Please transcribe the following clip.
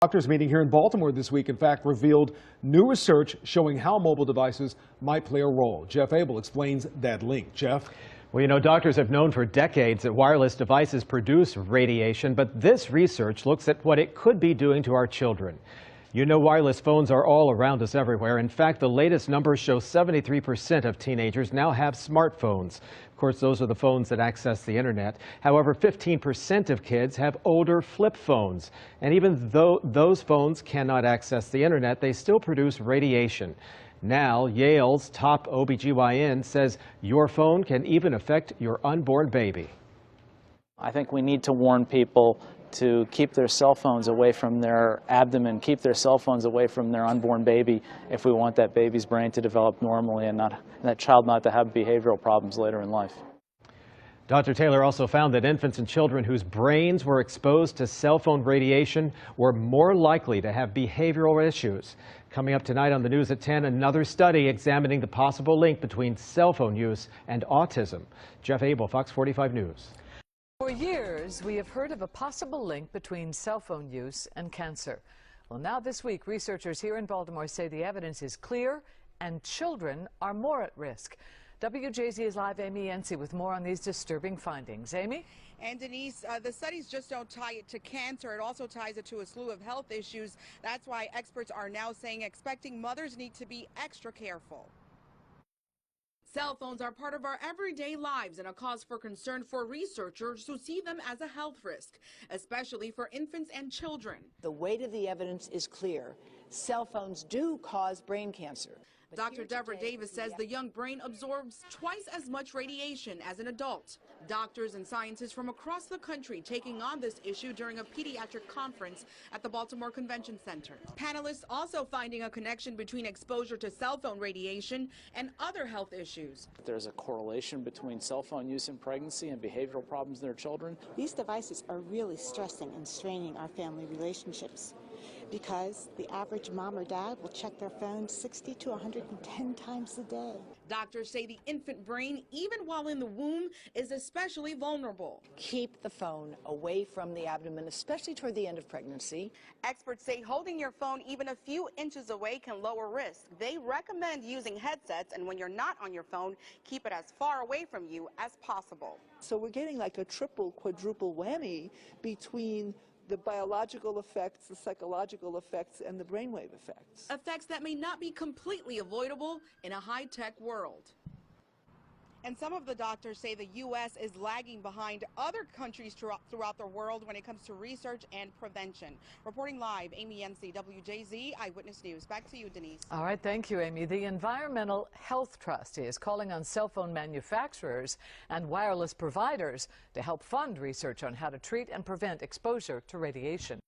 Doctors meeting here in Baltimore this week, in fact, revealed new research showing how mobile devices might play a role. Jeff Abel explains that link. Jeff? Well, you know, doctors have known for decades that wireless devices produce radiation, but this research looks at what it could be doing to our children. You know, wireless phones are all around us everywhere. In fact, the latest numbers show 73% of teenagers now have smartphones. Of course, those are the phones that access the internet. However, 15% of kids have older flip phones. And even though those phones cannot access the internet, they still produce radiation. Now, Yale's top OBGYN says your phone can even affect your unborn baby. I think we need to warn people to keep their cell phones away from their abdomen, keep their cell phones away from their unborn baby if we want that baby's brain to develop normally and that child not to have behavioral problems later in life. Dr. Taylor also found that infants and children whose brains were exposed to cell phone radiation were more likely to have behavioral issues. Coming up tonight on the news at 10, another study examining the possible link between cell phone use and autism. Jeff Abel, Fox 45 News. For years, we have heard of a possible link between cell phone use and cancer. Well, now this week, researchers here in Baltimore say the evidence is clear and children are more at risk. WJZ's live Amy Yency with more on these disturbing findings. Amy? And Denise, the studies just don't tie it to cancer. It also ties it to a slew of health issues. That's why experts are now saying expecting mothers need to be extra careful. Cell phones are part of our everyday lives and a cause for concern for researchers who see them as a health risk, especially for infants and children. The weight of the evidence is clear. Cell phones do cause brain cancer. Dr. Deborah Davis says the young brain absorbs twice as much radiation as an adult. Doctors and scientists from across the country taking on this issue during a pediatric conference at the Baltimore Convention Center. Panelists also finding a connection between exposure to cell phone radiation and other health issues. There's a correlation between cell phone use in pregnancy and behavioral problems in their children. These devices are really stressing and straining our family relationships because the average mom or dad will check their phone 60 to 110 times a day. Doctors say the infant brain, even while in the womb, is especially vulnerable. Keep the phone away from the abdomen, especially toward the end of pregnancy. Experts say holding your phone even a few inches away can lower risk. They recommend using headsets, and when you're not on your phone, keep it as far away from you as possible. So we're getting like a triple, quadruple whammy between the biological effects, the psychological effects, and the brainwave effects. Effects that may not be completely avoidable in a high-tech world. And some of the doctors say the U.S. is lagging behind other countries throughout the world when it comes to research and prevention. Reporting live, Amy Yency, WJZ Eyewitness News. Back to you, Denise. All right, thank you, Amy. The Environmental Health Trust is calling on cell phone manufacturers and wireless providers to help fund research on how to treat and prevent exposure to radiation.